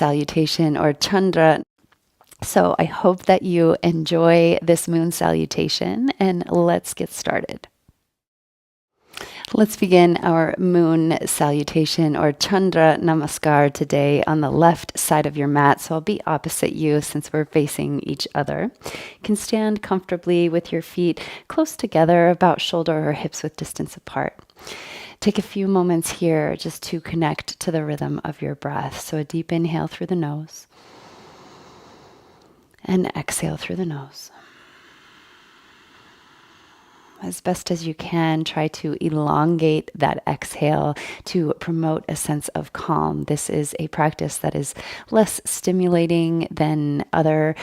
salutation or Chandra. So I hope that you enjoy this moon salutation, and let's get started. Let's begin our moon salutation or Chandra Namaskar today on the left side of your mat. So I'll be opposite you since we're facing each other. You can stand comfortably with your feet close together, about shoulder or hips width distance apart. Take a few moments here just to connect to the rhythm of your breath. So a deep inhale through the nose and exhale through the nose. As best as you can, try to elongate that exhale to promote a sense of calm. This is a practice that is less stimulating than other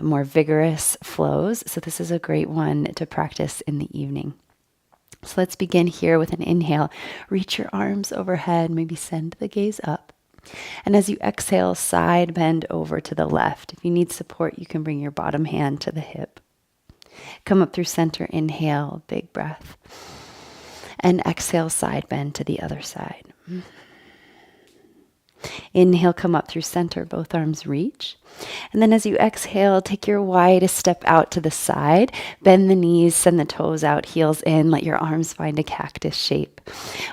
more vigorous flows. So this is a great one to practice in the evening. So let's begin here with an inhale. Reach your arms overhead, maybe send the gaze up. And as you exhale, side bend over to the left. If you need support, you can bring your bottom hand to the hip. Come up through center, inhale, big breath. And exhale, side bend to the other side. Inhale, come up through center, both arms reach. And then as you exhale, take your widest step out to the side. Bend the knees, send the toes out, heels in. Let your arms find a cactus shape.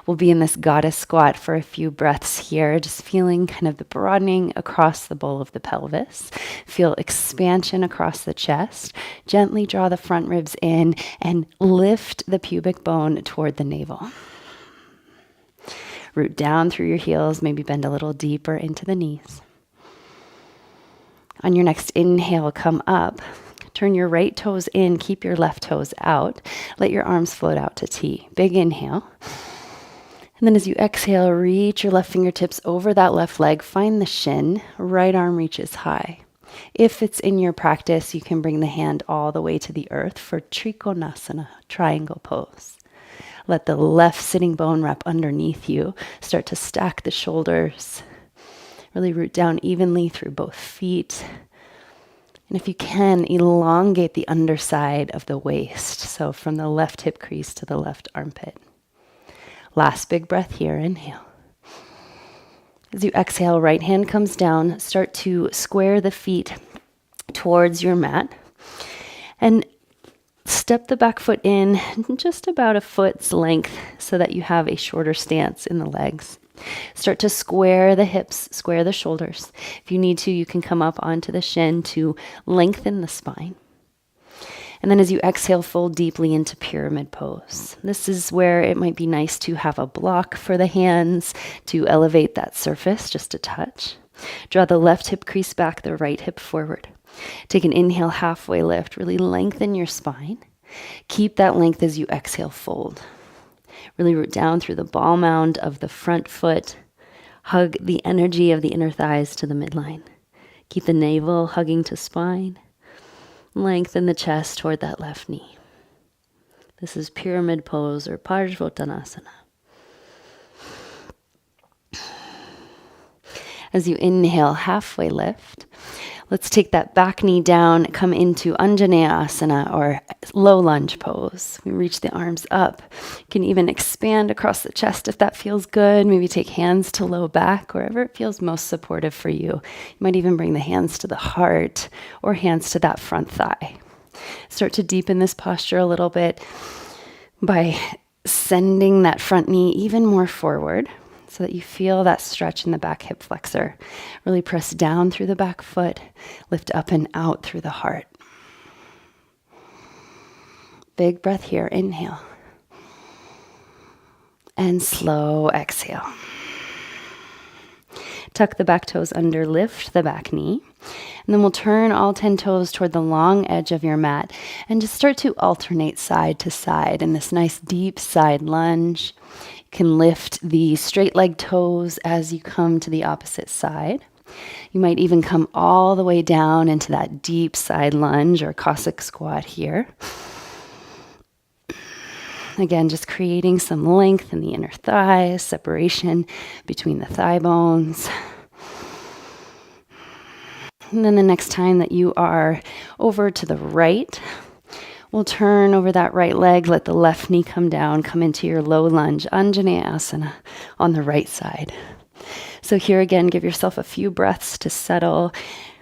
We'll be in this goddess squat for a few breaths here, just feeling kind of the broadening across the bowl of the pelvis. Feel expansion across the chest. Gently draw the front ribs in and lift the pubic bone toward the navel. Root down through your heels, maybe bend a little deeper into the knees. On your next inhale, come up. Turn your right toes in, keep your left toes out. Let your arms float out to T. Big inhale. And then as you exhale, reach your left fingertips over that left leg. Find the shin. Right arm reaches high. If it's in your practice, you can bring the hand all the way to the earth for Trikonasana, triangle pose. Let the left sitting bone wrap underneath you. Start to stack the shoulders. Really root down evenly through both feet. And if you can, elongate the underside of the waist. So from the left hip crease to the left armpit. Last big breath here, inhale. As you exhale, right hand comes down. Start to square the feet towards your mat. And step the back foot in just about a foot's length so that you have a shorter stance in the legs. Start to square the hips, square the shoulders. If you need to, you can come up onto the shin to lengthen the spine. And then as you exhale, fold deeply into pyramid pose. This is where it might be nice to have a block for the hands to elevate that surface just a touch. Draw the left hip crease back, the right hip forward. Take an inhale, halfway lift. Really lengthen your spine. Keep that length as you exhale, fold. Really root down through the ball mound of the front foot. Hug the energy of the inner thighs to the midline. Keep the navel hugging to spine. Lengthen the chest toward that left knee. This is pyramid pose or Parshvottanasana. As you inhale, halfway lift. Let's take that back knee down, come into Anjaneya Asana or low lunge pose. We reach the arms up. You can even expand across the chest if that feels good. Maybe take hands to low back, wherever it feels most supportive for you. You might even bring the hands to the heart or hands to that front thigh. Start to deepen this posture a little bit by sending that front knee even more forward, so that you feel that stretch in the back hip flexor. Really press down through the back foot, lift up and out through the heart. Big breath here, inhale. And slow exhale. Tuck the back toes under, lift the back knee. And then we'll turn all 10 toes toward the long edge of your mat and just start to alternate side to side in this nice deep side lunge. Can lift the straight leg toes as you come to the opposite side. You might even come all the way down into that deep side lunge or Cossack squat here. Again, just creating some length in the inner thighs, separation between the thigh bones. And then the next time that you are over to the right, we'll turn over that right leg, let the left knee come down, come into your low lunge, Anjaneya Asana on the right side. So here again, give yourself a few breaths to settle.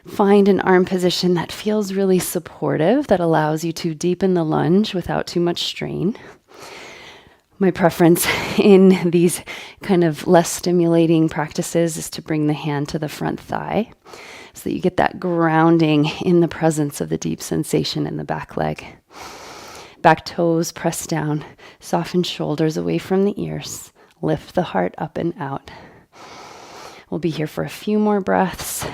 Find an arm position that feels really supportive, that allows you to deepen the lunge without too much strain. My preference in these kind of less stimulating practices is to bring the hand to the front thigh so that you get that grounding in the presence of the deep sensation in the back leg. Back toes press down, soften shoulders away from the ears, lift the heart up and out. We'll be here for a few more breaths.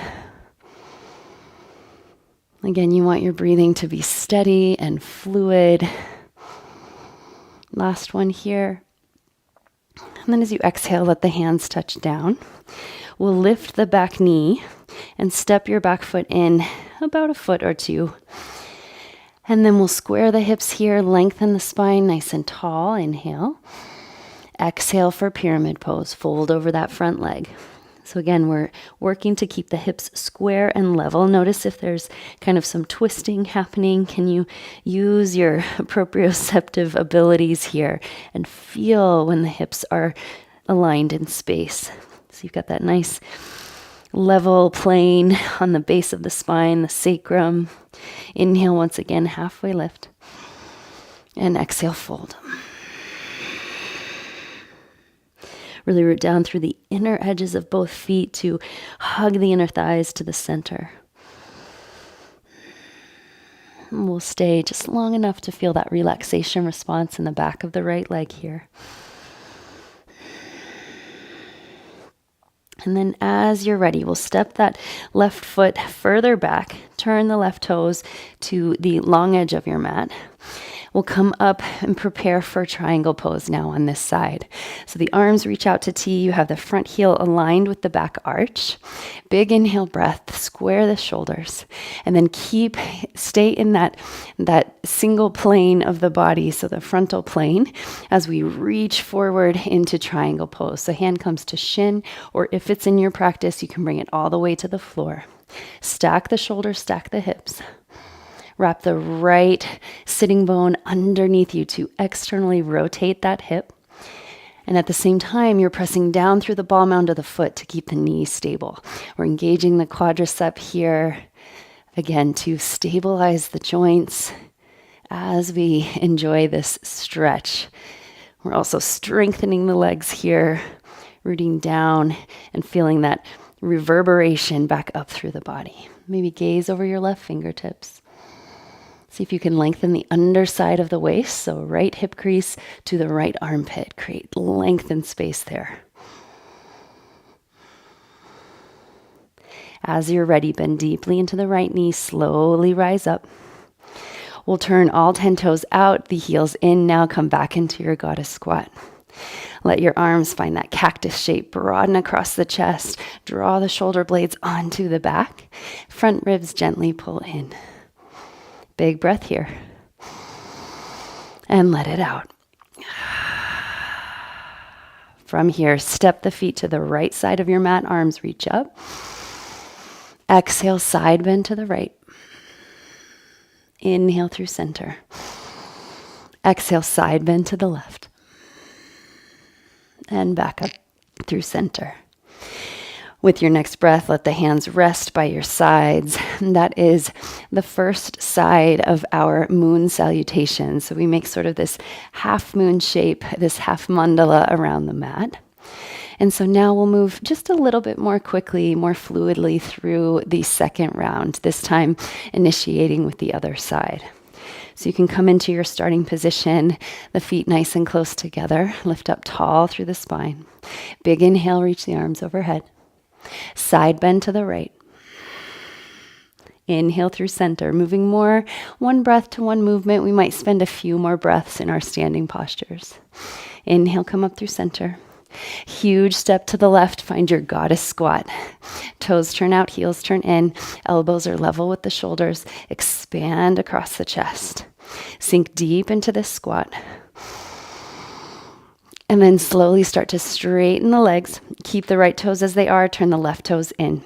Again, you want your breathing to be steady and fluid. Last one here. And then as you exhale, let the hands touch down. We'll lift the back knee and step your back foot in about a foot or two. And then we'll square the hips here, lengthen the spine nice and tall. Inhale. Exhale for pyramid pose. Fold over that front leg. So again, we're working to keep the hips square and level. Notice if there's kind of some twisting happening. Can you use your proprioceptive abilities here and feel when the hips are aligned in space? So you've got that nice level plane on the base of the spine, the sacrum. Inhale once again, halfway lift. And exhale, fold. Really root down through the inner edges of both feet to hug the inner thighs to the center. And we'll stay just long enough to feel that relaxation response in the back of the right leg here. And then as you're ready, we'll step that left foot further back, turn the left toes to the long edge of your mat. We'll come up and prepare for triangle pose now on this side. So the arms reach out to T. You have the front heel aligned with the back arch. Big inhale breath, square the shoulders, and then stay in that single plane of the body, so the frontal plane, as we reach forward into triangle pose. So hand comes to shin, or if it's in your practice, you can bring it all the way to the floor. Stack the shoulders, stack the hips. Wrap the right sitting bone underneath you to externally rotate that hip. And at the same time, you're pressing down through the ball mound of the foot to keep the knee stable. We're engaging the quadricep here, again, to stabilize the joints as we enjoy this stretch. We're also strengthening the legs here, rooting down and feeling that reverberation back up through the body. Maybe gaze over your left fingertips. See if you can lengthen the underside of the waist, so right hip crease to the right armpit. Create length and space there. As you're ready, bend deeply into the right knee, slowly rise up. We'll turn all 10 toes out, the heels in. Now come back into your goddess squat. Let your arms find that cactus shape, broaden across the chest, draw the shoulder blades onto the back. Front ribs gently pull in. Big breath here. And let it out. From here, step the feet to the right side of your mat, arms reach up. Exhale, side bend to the right. Inhale through center. Exhale, side bend to the left. And back up through center. With your next breath, let the hands rest by your sides. That is the first side of our moon salutation. So we make sort of this half moon shape, this half mandala around the mat. And so now we'll move just a little bit more quickly, more fluidly through the second round, this time initiating with the other side. So you can come into your starting position, the feet nice and close together, lift up tall through the spine. Big inhale, reach the arms overhead. Side bend to the right. Inhale through center, moving more one breath to one movement. We might spend a few more breaths in our standing postures. Inhale, come up through center. Huge step to the left, find your goddess squat. Toes turn out, heels turn in, elbows are level with the shoulders. Expand across the chest. Sink deep into this squat. And then slowly start to straighten the legs. Keep the right toes as they are, turn the left toes in.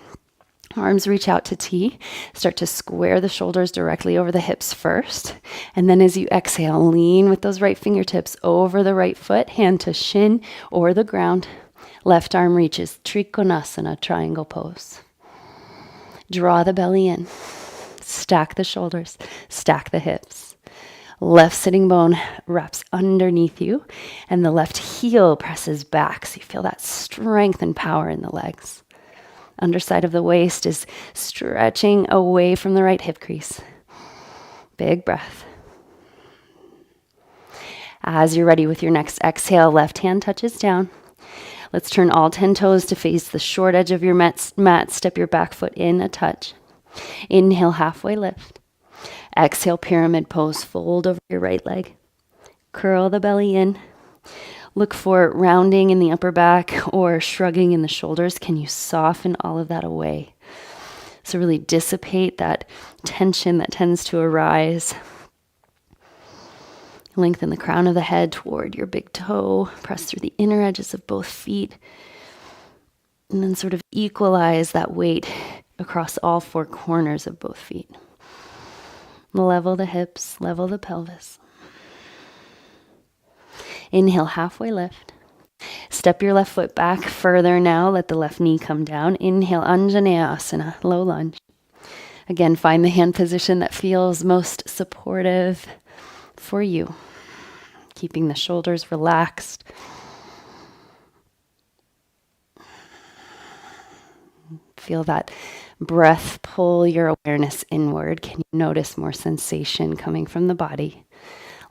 Arms reach out to T. Start to square the shoulders directly over the hips first. And then as you exhale, lean with those right fingertips over the right foot, hand to shin or the ground. Left arm reaches, Trikonasana, triangle pose. Draw the belly in. Stack the shoulders, stack the hips. Left sitting bone wraps underneath you, and the left heel presses back, so you feel that strength and power in the legs. Underside of the waist is stretching away from the right hip crease. Big breath. As you're ready with your next exhale, left hand touches down. Let's turn all 10 toes to face the short edge of your mat. Step your back foot in a touch. Inhale, halfway lift. Exhale, pyramid pose. Fold over your right leg. Curl the belly in. Look for rounding in the upper back or shrugging in the shoulders. Can you soften all of that away? So really dissipate that tension that tends to arise. Lengthen the crown of the head toward your big toe. Press through the inner edges of both feet. And then sort of equalize that weight across all four corners of both feet. Level the hips, level the pelvis. Inhale, halfway lift. Step your left foot back further now. Let the left knee come down. Inhale, Anjaneya Asana, low lunge. Again, find the hand position that feels most supportive for you. Keeping the shoulders relaxed. Feel that breath pull your awareness inward. Can you notice more sensation coming from the body?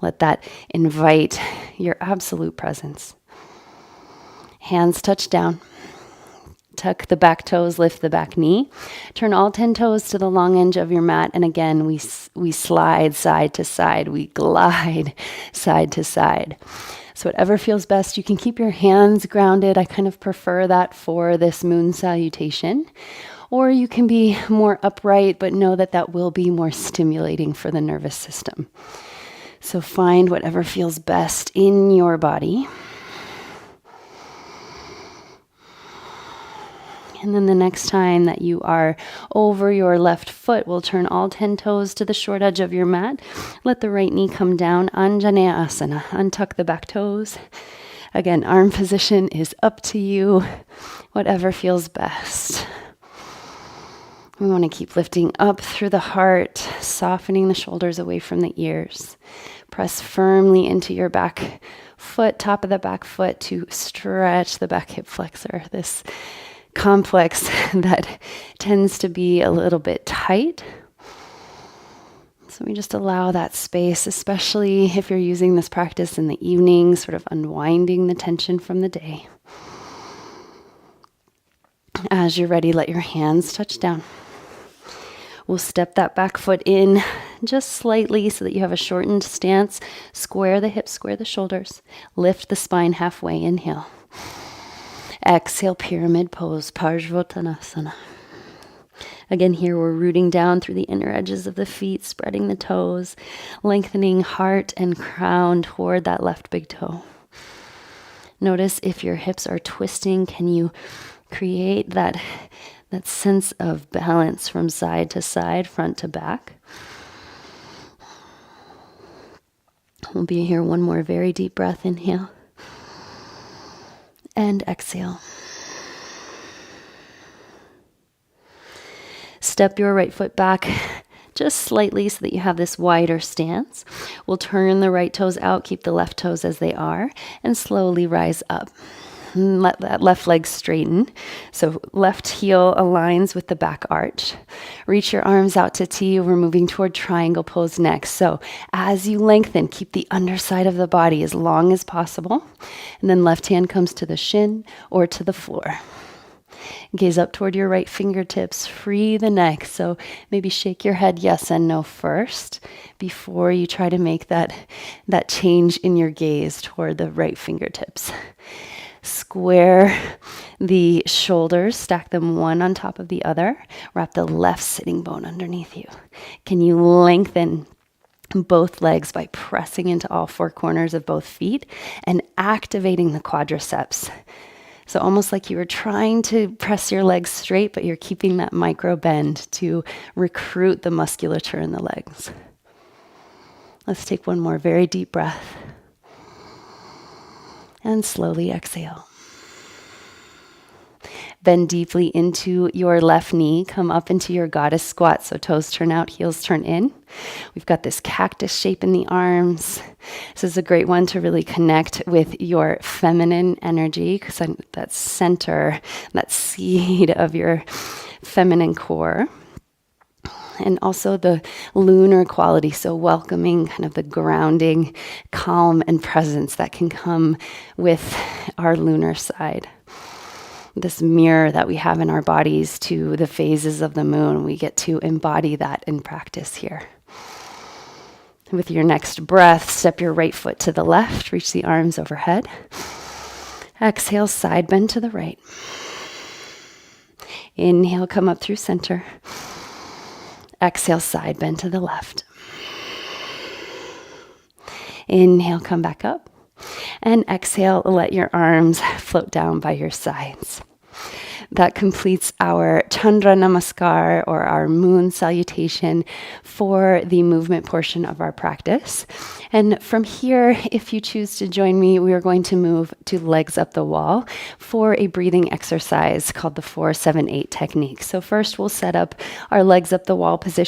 Let that invite your absolute presence. Hands touch down. Tuck the back toes, lift the back knee. Turn all 10 toes to the long edge of your mat. And again, we slide side to side. We glide side to side. So whatever feels best, you can keep your hands grounded. I kind of prefer that for this moon salutation. Or you can be more upright, but know that that will be more stimulating for the nervous system. So find whatever feels best in your body. And then the next time that you are over your left foot, we'll turn all 10 toes to the short edge of your mat. Let the right knee come down. Anjaneya Asana. Untuck the back toes. Again, arm position is up to you. Whatever feels best. We want to keep lifting up through the heart, softening the shoulders away from the ears. Press firmly into your back foot, top of the back foot, to stretch the back hip flexor. This complex that tends to be a little bit tight. So we just allow that space, especially if you're using this practice in the evening, sort of unwinding the tension from the day. As you're ready, let your hands touch down. We'll step that back foot in just slightly so that you have a shortened stance. Square the hips, square the shoulders. Lift the spine halfway. Inhale. Exhale, pyramid pose, Parsvottanasana. Again, here we're rooting down through the inner edges of the feet, spreading the toes, lengthening heart and crown toward that left big toe. Notice if your hips are twisting, can you create that sense of balance from side to side, front to back? We'll be here one more very deep breath. Inhale. And exhale. Step your right foot back just slightly so that you have this wider stance. We'll turn the right toes out, keep the left toes as they are, and slowly rise up. And let that left leg straighten. So left heel aligns with the back arch. Reach your arms out to T. We're moving toward triangle pose next. So as you lengthen, keep the underside of the body as long as possible. And then left hand comes to the shin or to the floor. Gaze up toward your right fingertips. Free the neck. So maybe shake your head yes and no first before you try to make that change in your gaze toward the right fingertips. Square the shoulders, stack them one on top of the other. Wrap the left sitting bone underneath you. Can you lengthen both legs by pressing into all four corners of both feet and activating the quadriceps? So almost like you were trying to press your legs straight, but you're keeping that micro bend to recruit the musculature in the legs. Let's take one more very deep breath. And slowly exhale. Bend deeply into your left knee. Come up into your goddess squat. So toes turn out, heels turn in. We've got this cactus shape in the arms. This is a great one to really connect with your feminine energy, because that center, that seed of your feminine core. And also the lunar quality, so welcoming kind of the grounding, calm, and presence that can come with our lunar side. This mirror that we have in our bodies to the phases of the moon, we get to embody that in practice here. With your next breath, step your right foot to the left, reach the arms overhead. Exhale, side bend to the right. Inhale, come up through center. Exhale, side bend to the left. Inhale, come back up. And exhale, let your arms float down by your sides. That completes our Chandra Namaskar, or our moon salutation, for the movement portion of our practice. And from here, if you choose to join me, we are going to move to legs up the wall for a breathing exercise called the 4-7-8 technique. So first we'll set up our legs up the wall position.